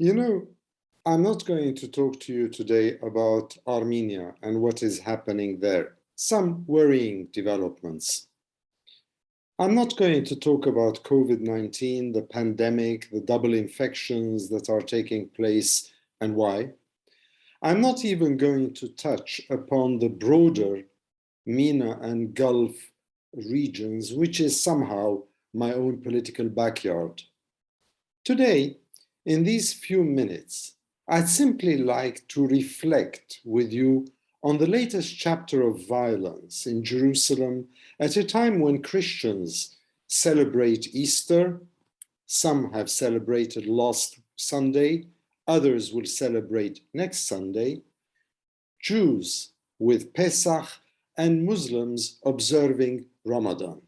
You know, I'm not going to talk to you today about Armenia and what is happening there. Some worrying developments. I'm not going to talk about COVID-19, the pandemic, the double infections that are taking place and why. I'm not even going to touch upon the broader MENA and Gulf regions, which is somehow my own political backyard. Today, in these few minutes, I'd simply like to reflect with you on the latest chapter of violence in Jerusalem at a time when Christians celebrate Easter. Some have celebrated last Sunday, others will celebrate next Sunday. Jews with Pesach and Muslims observing Ramadan.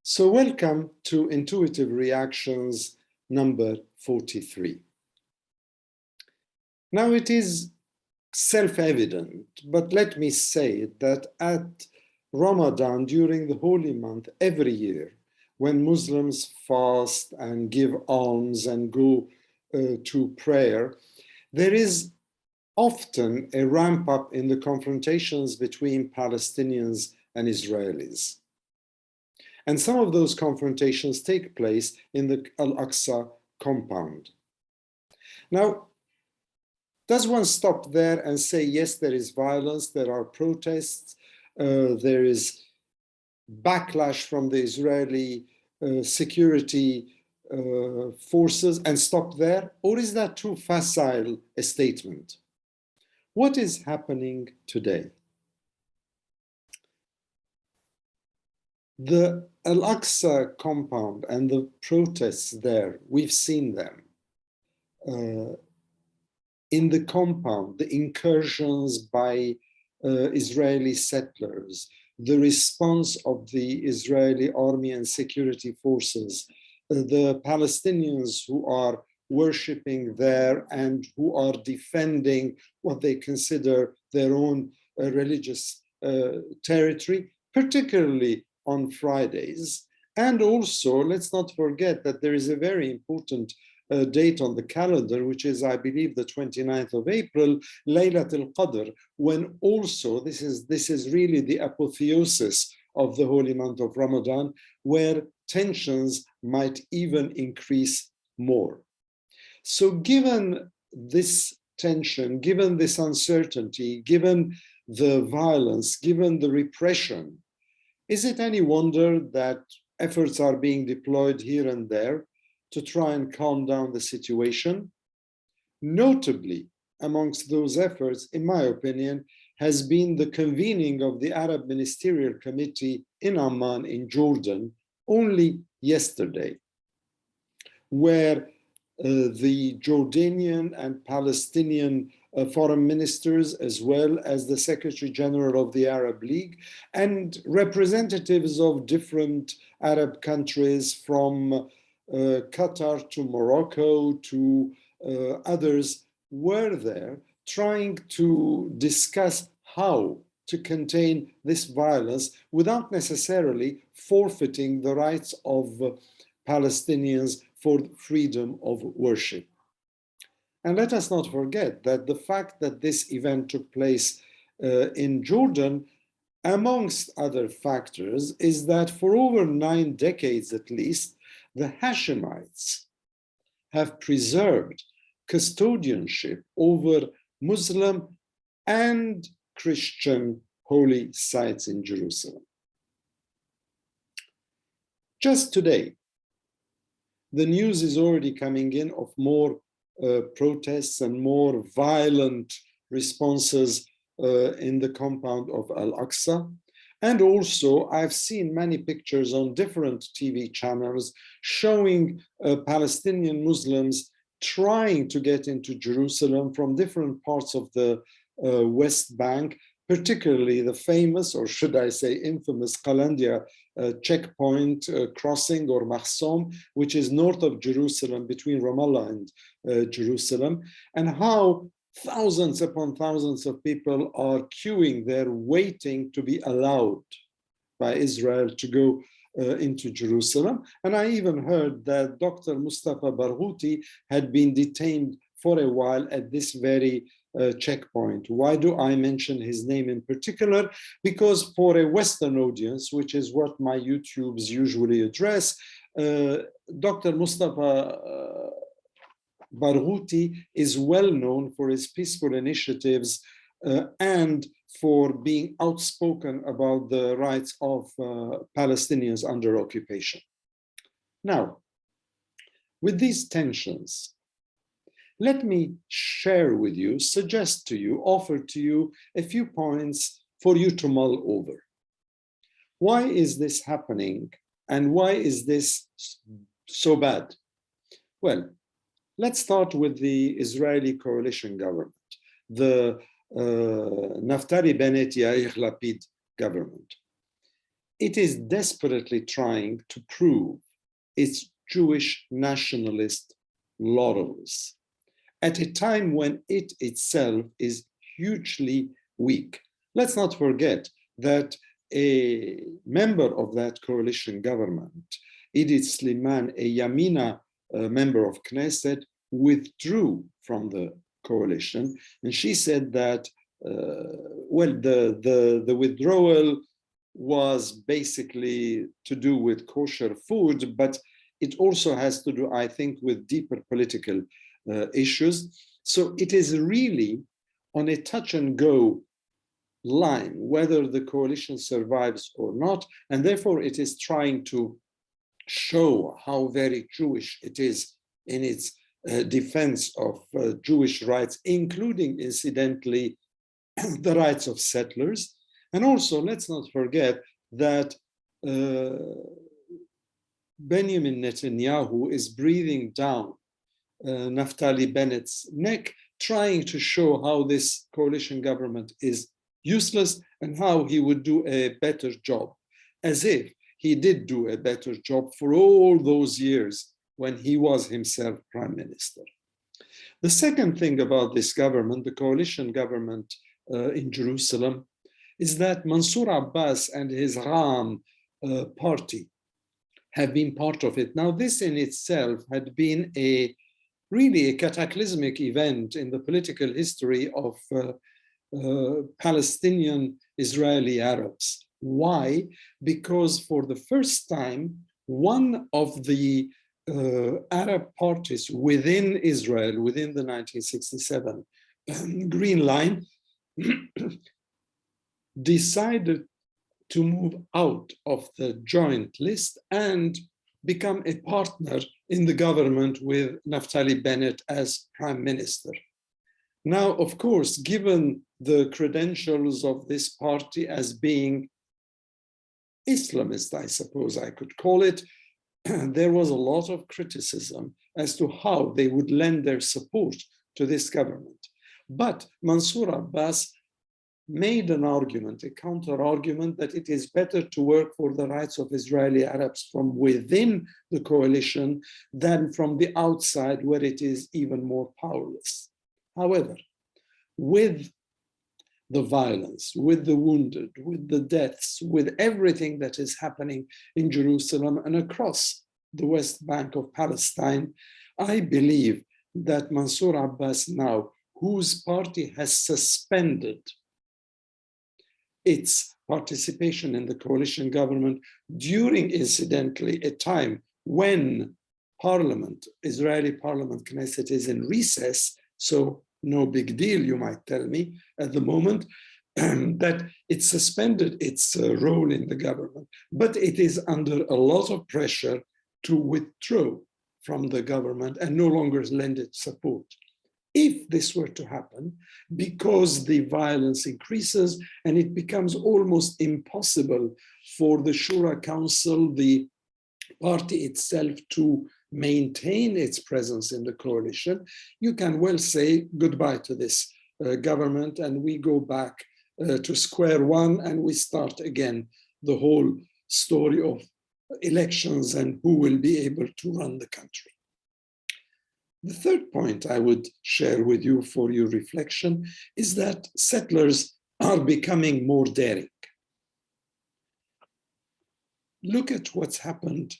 So welcome to Intuitive Reactions number 43. Now it is self-evident, but let me say that at Ramadan, during the holy month, every year, when Muslims fast and give alms and go to prayer, there is often a ramp up in the confrontations between Palestinians and Israelis. And some of those confrontations take place in the Al-Aqsa Compound. Now, does one stop there and say, yes, there is violence, there are protests, there is backlash from the Israeli security forces and stop there? Or is that too facile a statement? What is happening today? The Al-Aqsa Compound and the protests there, we've seen them. In the compound, the incursions by Israeli settlers, the response of the Israeli army and security forces, the Palestinians who are worshipping there and who are defending what they consider their own religious territory, particularly on Fridays. And also, let's not forget that there is a very important date on the calendar, which is, I believe, the 29th of April, Laylat al-Qadr, when also, this is really the apotheosis of the holy month of Ramadan, where tensions might even increase more. So given this tension, given this uncertainty, given the violence, given the repression, is it any wonder that efforts are being deployed here and there to try and calm down the situation? Notably, amongst those efforts, in my opinion, has been the convening of the Arab Ministerial Committee in Amman, in Jordan, only yesterday, where the Jordanian and Palestinian foreign ministers, as well as the Secretary General of the Arab League, and representatives of different Arab countries from Qatar to Morocco to others were there trying to discuss how to contain this violence without necessarily forfeiting the rights of Palestinians for freedom of worship. And let us not forget that the fact that this event took place in Jordan, amongst other factors, is that for over 9 decades at least, the Hashemites have preserved custodianship over Muslim and Christian holy sites in Jerusalem. Just today, the news is already coming in of more protests and more violent responses in the compound of Al-Aqsa. And also, I've seen many pictures on different TV channels showing Palestinian Muslims trying to get into Jerusalem from different parts of the West Bank, particularly the famous, or should I say infamous, Qalandia checkpoint crossing, or Mahsom, which is north of Jerusalem, between Ramallah and Jerusalem, and how thousands upon thousands of people are queuing there, waiting to be allowed by Israel to go into Jerusalem. And I even heard that Dr. Mustafa Barghouti had been detained for a while at this very checkpoint. Why do I mention his name in particular? Because for a Western audience, which is what my YouTubes usually address, Dr. Mustafa Barghouti is well known for his peaceful initiatives and for being outspoken about the rights of Palestinians under occupation. Now, with these tensions, let me share with you, suggest to you, offer to you a few points for you to mull over. Why is this happening and why is this so bad? Well, let's start with the Israeli coalition government, the Naftali Bennett Yair Lapid government. It is desperately trying to prove its Jewish nationalist laurels at a time when it itself is hugely weak. Let's not forget that a member of that coalition government, Idit Sliman, a Yamina member of Knesset, withdrew from the coalition, and she said that well, the withdrawal was basically to do with kosher food, but it also has to do, I think, with deeper political issues. So it is really on a touch and go line whether the coalition survives or not, and therefore it is trying to show how very Jewish it is in its defense of Jewish rights, including, incidentally, the rights of settlers. And also, let's not forget that Benjamin Netanyahu is breathing down Naftali Bennett's neck, trying to show how this coalition government is useless and how he would do a better job, as if he did do a better job for all those years when he was himself prime minister. The second thing about this government, the coalition government in Jerusalem, is that Mansour Abbas and his Ram party have been part of it. Now, this in itself had been really a cataclysmic event in the political history of Palestinian Israeli Arabs. Why? Because for the first time, one of the Arab parties within Israel, within the 1967 Green Line, decided to move out of the joint list and become a partner in the government with Naftali Bennett as prime minister. Now, of course, given the credentials of this party as being Islamist, I suppose I could call it, there was a lot of criticism as to how they would lend their support to this government. But Mansour Abbas made an argument, a counter-argument, that it is better to work for the rights of Israeli Arabs from within the coalition than from the outside, where it is even more powerless. However, with the violence, with the wounded, with the deaths, with everything that is happening in Jerusalem and across the West Bank of Palestine, I believe that Mansour Abbas now, whose party has suspended its participation in the coalition government during, incidentally, a time when Parliament, Israeli Parliament, Knesset, is in recess, so no big deal, you might tell me, at the moment, that it suspended its role in the government, but it is under a lot of pressure to withdraw from the government and no longer lend its support. If this were to happen, because the violence increases and it becomes almost impossible for the Shura Council, the party itself, to maintain its presence in the coalition, you can well say goodbye to this government and we go back to square one and we start again the whole story of elections and who will be able to run the country. The third point I would share with you for your reflection is that settlers are becoming more daring. look at what's happened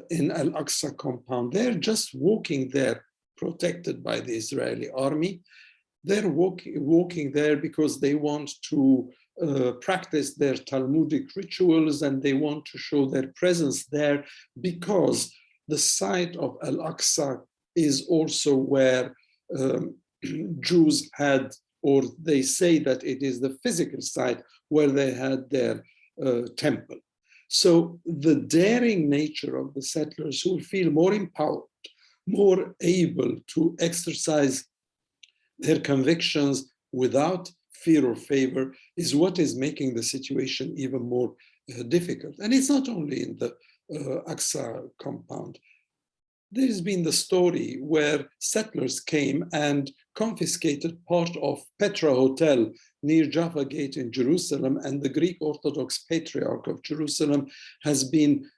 in Al-Aqsa Compound. They're just walking there, protected by the Israeli army. They're walking there because they want to practice their Talmudic rituals, and they want to show their presence there because the site of Al-Aqsa is also where Jews had, or they say that it is the physical site where they had their temple. So the daring nature of the settlers, who feel more empowered, more able to exercise their convictions without fear or favor, is what is making the situation even more difficult. And it's not only in the Aqsa compound. There's been the story where settlers came and confiscated part of Petra Hotel near Jaffa Gate in Jerusalem, and the Greek Orthodox Patriarch of Jerusalem has been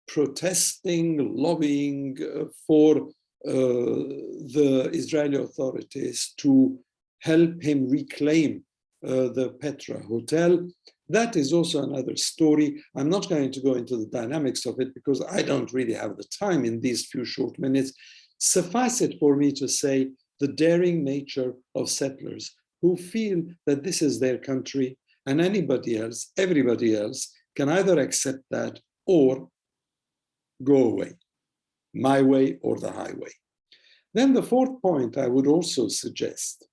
protesting, lobbying for the Israeli authorities to help him reclaim the Petra Hotel. That is also another story. I'm not going to go into the dynamics of it because I don't really have the time in these few short minutes. Suffice it for me to say the daring nature of settlers who feel that this is their country, and anybody else, everybody else, can either accept that or go away, my way or the highway. Then the fourth point I would also suggest,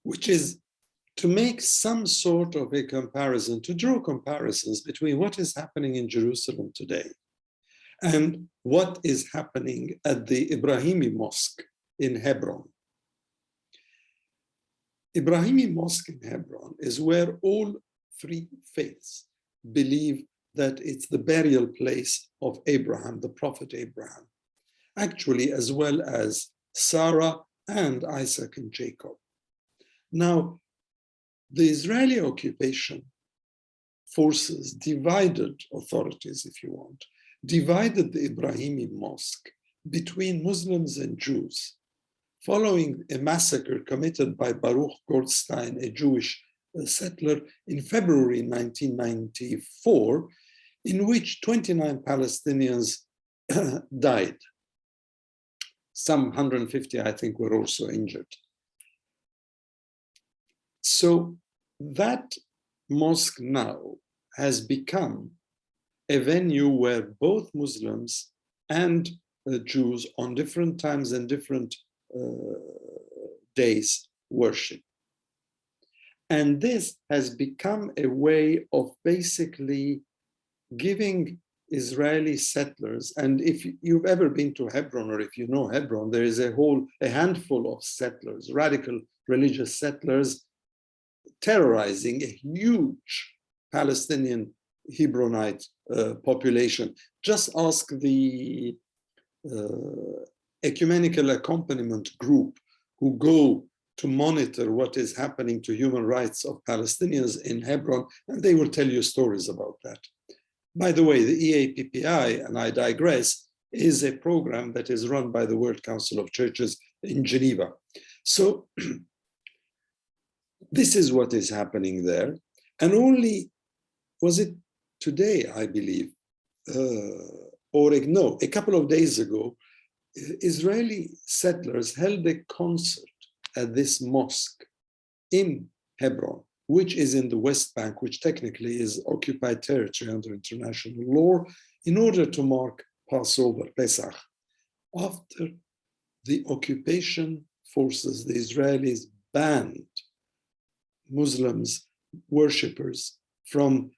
which is to make some sort of a comparison, to draw comparisons between what is happening in Jerusalem today and what is happening at the Ibrahimi Mosque in Hebron. Ibrahimi Mosque in Hebron is where all three faiths believe that it's the burial place of Abraham, the prophet Abraham, actually, as well as Sarah and Isaac and Jacob. Now, the Israeli occupation forces divided authorities, if you want, divided the Ibrahimi Mosque between Muslims and Jews, following a massacre committed by Baruch Goldstein, a Jewish settler, in February 1994, in which 29 Palestinians died. Some 150, I think, were also injured. So that mosque now has become a venue where both Muslims and Jews on different times and different days worship. And this has become a way of basically giving Israeli settlers, and if you've ever been to Hebron or if you know Hebron, there is a handful of settlers, radical religious settlers, terrorizing a huge Palestinian Hebronite population. Just ask the ecumenical accompaniment group who go to monitor what is happening to human rights of Palestinians in Hebron, and they will tell you stories about that. By the way, the EAPPI, and I digress, is a program that is run by the World Council of Churches in Geneva. So this is what is happening there. And only, was it today, I believe, a couple of days ago, Israeli settlers held a concert at this mosque in Hebron, which is in the West Bank, which technically is occupied territory under international law, in order to mark Passover, Pesach. After the occupation forces, the Israelis banned Muslims, worshippers, from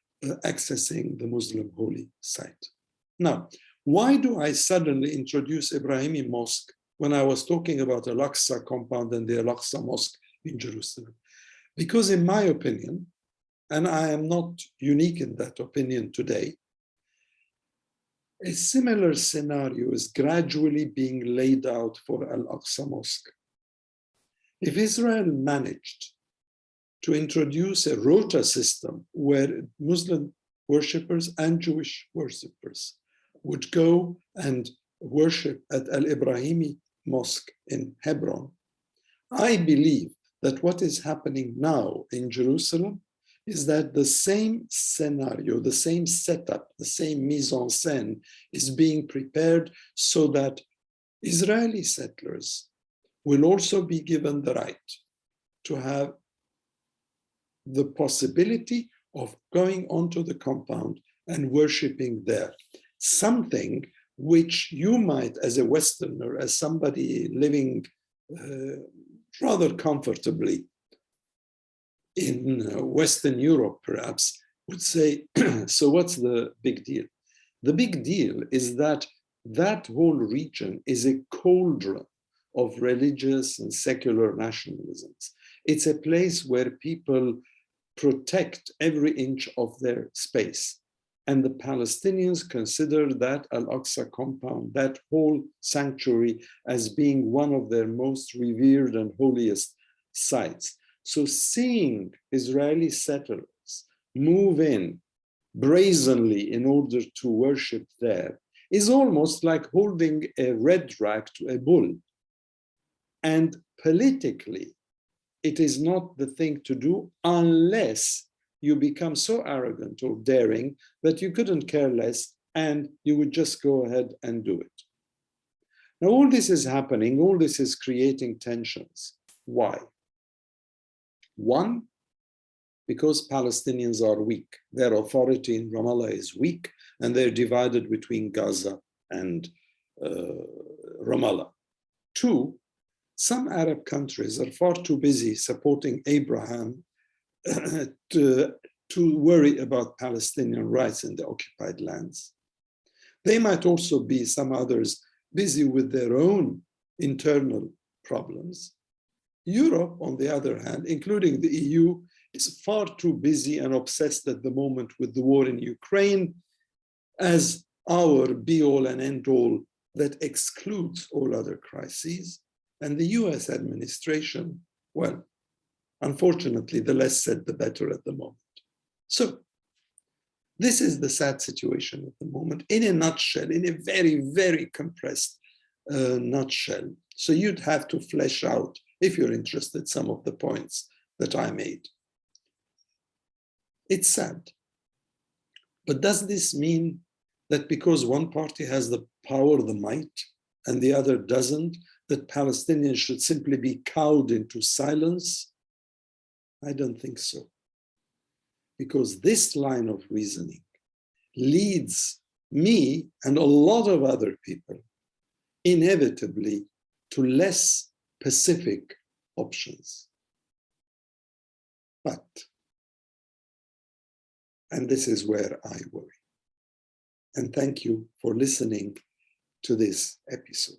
accessing the Muslim holy site. Now, why do I suddenly introduce Ibrahimi Mosque when I was talking about Al-Aqsa Compound and the Al-Aqsa Mosque in Jerusalem? Because in my opinion, and I am not unique in that opinion today, a similar scenario is gradually being laid out for Al-Aqsa Mosque. If Israel managed to introduce a rota system where Muslim worshippers and Jewish worshippers would go and worship at Al-Ibrahimi Mosque in Hebron, I believe that what is happening now in Jerusalem is that the same scenario, the same setup, the same mise en scène is being prepared so that Israeli settlers will also be given the right to have the possibility of going onto the compound and worshiping there. Something which you might, as a Westerner, as somebody living rather comfortably in Western Europe, perhaps, would say, so what's the big deal? The big deal is that that whole region is a cauldron of religious and secular nationalisms. It's a place where people protect every inch of their space. And the Palestinians consider that Al-Aqsa Compound, that whole sanctuary, as being one of their most revered and holiest sites. So seeing Israeli settlers move in brazenly in order to worship there is almost like holding a red rag to a bull. And politically, it is not the thing to do unless you become so arrogant or daring that you couldn't care less and you would just go ahead and do it. Now, all this is happening, all this is creating tensions. Why? One, because Palestinians are weak. Their authority in Ramallah is weak, and they're divided between Gaza and Ramallah. Two, some Arab countries are far too busy supporting Abraham to worry about Palestinian rights in the occupied lands. They might also be, some others, busy with their own internal problems. Europe, on the other hand, including the EU, is far too busy and obsessed at the moment with the war in Ukraine as our be-all and end-all that excludes all other crises. And the US administration, well, unfortunately, the less said, the better at the moment. So this is the sad situation at the moment, in a nutshell, in a very, very compressed nutshell. So you'd have to flesh out, if you're interested, some of the points that I made. It's sad. But does this mean that because one party has the power, the might, and the other doesn't, that Palestinians should simply be cowed into silence? I don't think so. Because this line of reasoning leads me and a lot of other people inevitably to less pacific options. But, and this is where I worry. And thank you for listening to this episode.